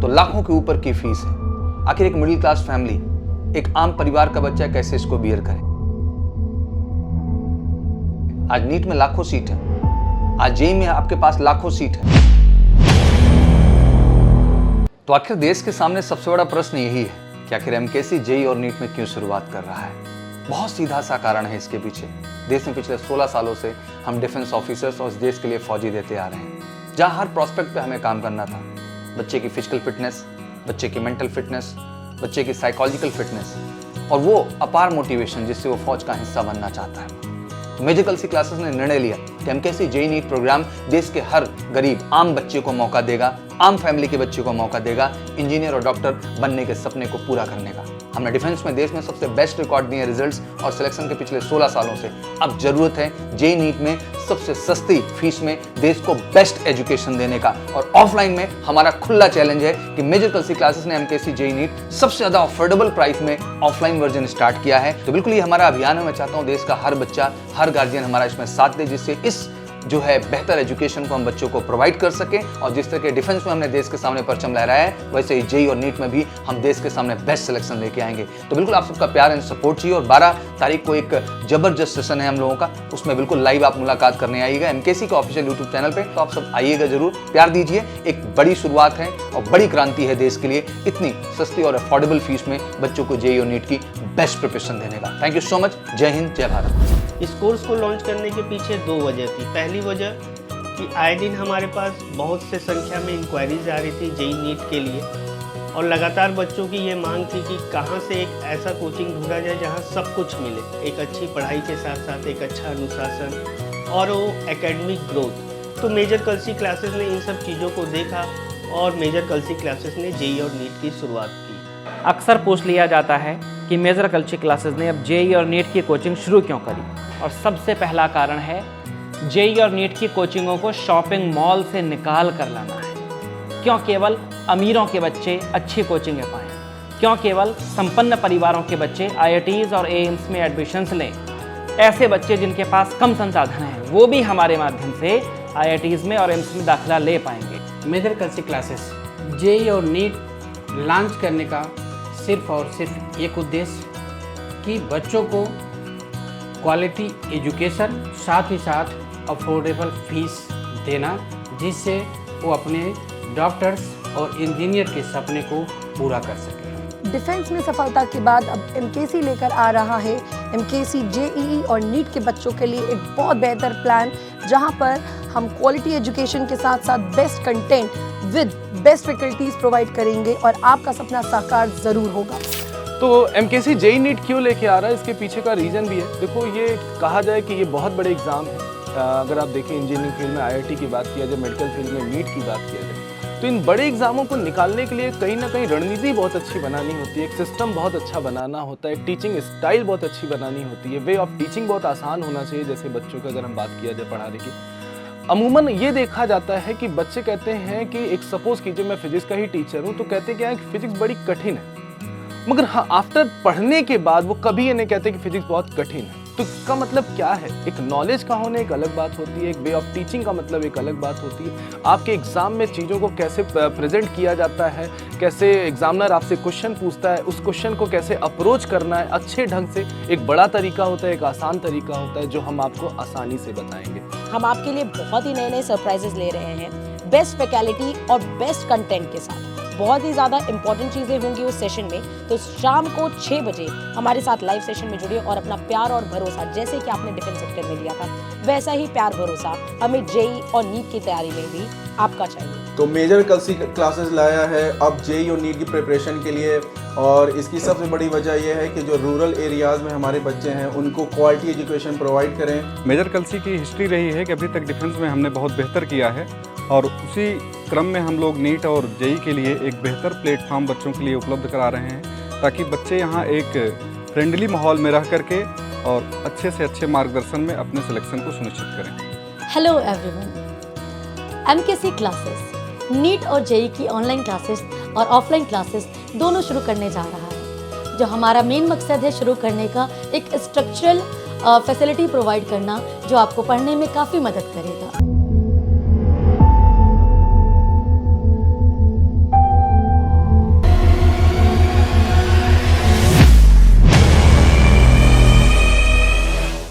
तो लाखों के ऊपर की फीस है। आखिर एक मिडिल क्लास फैमिली, एक आम परिवार का बच्चा कैसे इसको बियर करे। आज नीट में लाखों सीट है, आज जेईई में आपके पास लाखों सीट है। तो आखिर देश के सामने सबसे बड़ा प्रश्न यही है कि आखिर एमकेसी जेईई और नीट में क्यों शुरुआत कर रहा है। बहुत सीधा सा कारण है इसके पीछे। देश में पिछले 16 सालों से हम डिफेंस ऑफिसर्स और इस देश के लिए फौजी देते आ रहे हैं, जहां हर प्रोस्पेक्ट पे हमें काम करना था। बच्चे की फिजिकल फिटनेस, बच्चे की मेंटल फिटनेस, बच्चे की साइकोलॉजिकल फिटनेस और वो अपार मोटिवेशन जिससे वो फौज का हिस्सा बनना चाहता है। तो मेजर कलसी क्लासेस ने निर्णय लिया कि एमकेसी जेईई नीट प्रोग्राम देश के हर गरीब आम बच्चे को मौका देगा, आम फैमिली के बच्चे को मौका देगा इंजीनियर और डॉक्टर बनने के सपने को पूरा करने का। हमने डिफेंस में देश में सबसे बेस्ट रिकॉर्ड दिए रिजल्ट्स और सिलेक्शन के पिछले 16 सालों से। अब जरूरत है जेईई नीट में सबसे सस्ती फीस में देश को बेस्ट एजुकेशन देने का। और ऑफलाइन में हमारा खुला चैलेंज है कि मेजर कलसी क्लासेस ने एमकेसी जेईई नीट सबसे ज्यादा अफोर्डेबल प्राइस में ऑफलाइन वर्जन स्टार्ट किया है। तो बिल्कुल ये हमारा अभियान है। मैं चाहता हूं देश का हर बच्चा, हर गार्जियन हमारा इसमें साथ दे, जिससे इस जो है बेहतर एजुकेशन को हम बच्चों को प्रोवाइड कर सके। और जिस तरह के डिफेंस में हमने देश के सामने परचम लहराया है, वैसे ही जेईई और नीट में भी हम देश के सामने बेस्ट सिलेक्शन लेके आएंगे। तो बिल्कुल आप सबका प्यार एंड सपोर्ट चाहिए। और 12 तारीख को एक जबरदस्त सेशन है हम लोगों का, उसमें बिल्कुल लाइव आप मुलाकात करने आइएगा एमकेसी का ऑफिशियल यूट्यूब चैनल पे। तो आप सब आइएगा जरूर, प्यार दीजिए। एक बड़ी शुरुआत है और बड़ी क्रांति है देश के लिए, इतनी सस्ती और अफोर्डेबल फीस में बच्चों को जेईई और नीट की बेस्ट प्रिपरेशन देने का। Thank you so much. जय हिंद, जय भारत। इस कोर्स को लॉन्च करने के पीछे 2 वजह थी। पहली वजह कि आए दिन हमारे पास बहुत से संख्या में इंक्वायरीज आ रही थी जेईई नीट के लिए, और लगातार बच्चों की ये मांग थी कि कहाँ से एक ऐसा कोचिंग ढूंढा जाए जहाँ सब कुछ मिले, एक अच्छी पढ़ाई के साथ साथ एक अच्छा अनुशासन और वो एकेडमिक ग्रोथ। तो मेजर कलसी क्लासेस ने इन सब चीज़ों को देखा और मेजर कलसी क्लासेस ने जेईई और नीट की शुरुआत की। अक्सर पूछ लिया जाता है कि मेजर कलसी क्लासेस ने अब जेईई और नीट की कोचिंग शुरू क्यों करी, और सबसे पहला कारण है जेईई और नीट की कोचिंगों को शॉपिंग मॉल से निकाल कर लाना है। क्यों केवल अमीरों के बच्चे अच्छी कोचिंगें पाएं, क्यों केवल संपन्न परिवारों के बच्चे आईआईटीज़ और एम्स में एडमिशन्स लें। ऐसे बच्चे जिनके पास कम संसाधन हैं वो भी हमारे माध्यम से आईआईटीज़ में और एम्स में दाखिला ले पाएंगे। मेजर कलसी क्लासेस जेईई और नीट लॉन्च करने का सिर्फ और सिर्फ एक उद्देश्य कि बच्चों को क्वालिटी एजुकेशन, साथ ही साथ अफोर्डेबल फीस देना, जिससे वो अपने डॉक्टर्स और इंजीनियर के सपने को पूरा कर सके। डिफेंस में सफलता के बाद अब एमकेसी लेकर आ रहा है एमकेसी जेईई और नीट के बच्चों के लिए एक बहुत बेहतर प्लान, जहां पर हम क्वालिटी एजुकेशन के साथ साथ best content with best faculties provide करेंगे और आपका सपना साकार जरूर होगा। तो एमकेसी जेईई नीट क्यों लेके आ रहा है, इसके पीछे का रीज़न भी है। देखो, ये कहा जाए कि ये बहुत बड़े एग्ज़ाम है। अगर आप देखें इंजीनियरिंग फील्ड में आईआईटी की बात किया जाए, मेडिकल फील्ड में नीट की बात किया जाए, तो इन बड़े एग्जामों को निकालने के लिए कहीं ना कहीं रणनीति बहुत अच्छी बनानी होती है, एक सिस्टम बहुत अच्छा बनाना होता है, टीचिंग स्टाइल बहुत अच्छी बनानी होती है, वे ऑफ टीचिंग बहुत आसान होना चाहिए। जैसे बच्चों की अगर हम बात किया जाए पढ़ाने की, अमूमन ये देखा जाता है कि बच्चे कहते हैं कि एक सपोज कीजिए मैं फिजिक्स का ही टीचर हूँ, तो कहते क्या है कि फिजिक्स बड़ी कठिन है, मगर हाँ आफ्टर पढ़ने के बाद वो कभी ये नहीं कहते कि फिजिक्स बहुत कठिन है। तो इसका मतलब क्या है, एक नॉलेज का होने एक अलग बात होती है, एक वे ऑफ टीचिंग का मतलब एक अलग बात होती है। आपके एग्जाम में चीज़ों को कैसे प्रेजेंट किया जाता है, कैसे एग्जामिनर आपसे क्वेश्चन पूछता है, उस क्वेश्चन को कैसे अप्रोच करना है अच्छे ढंग से, एक बड़ा तरीका होता है, एक आसान तरीका होता है, जो हम आपको आसानी से बताएंगे। हम आपके लिए बहुत ही नए नए सरप्राइजेस ले रहे हैं, बेस्ट फैकल्टी और बेस्ट कंटेंट के साथ। बहुत ही ज़्यादा इंपॉर्टेंट चीज़ें होंगी उस सेशन में। तो शाम को 6 बजे हमारे साथ लाइव सेशन में जुड़िए और अपना प्यार और भरोसा, जैसे कि आपने डिफेंस सेक्टर में दिया था, वैसा ही प्यार भरोसा हमें जेईई और नीट की तैयारी में भी आपका चाहिए। तो मेजर कलसी क्लासेस लाया है अब जेईई और नीट की प्रिपरेशन के लिए, और इसकी सबसे बड़ी वजह यह है कि जो रूरल एरियाज़ में हमारे बच्चे हैं उनको क्वालिटी एजुकेशन प्रोवाइड करें। मेजर कलसी की हिस्ट्री रही है कि अभी तक डिफेंस में हमने बहुत बेहतर किया है, और उसी क्रम में हम लोग नीट और जेईई के लिए एक बेहतर प्लेटफॉर्म बच्चों के लिए उपलब्ध करा रहे हैं, ताकि बच्चे यहाँ एक फ्रेंडली माहौल में रह करके और अच्छे से अच्छे मार्गदर्शन में अपने सिलेक्शन को सुनिश्चित करें। Hello everyone, MKC classes NEET और जेईई की ऑनलाइन क्लासेस और ऑफलाइन क्लासेस दोनों शुरू करने जा रहा है। जो हमारा मेन मकसद है शुरू करने का, एक स्ट्रक्चरल फैसिलिटी प्रोवाइड करना जो आपको पढ़ने में काफ़ी मदद करेगा।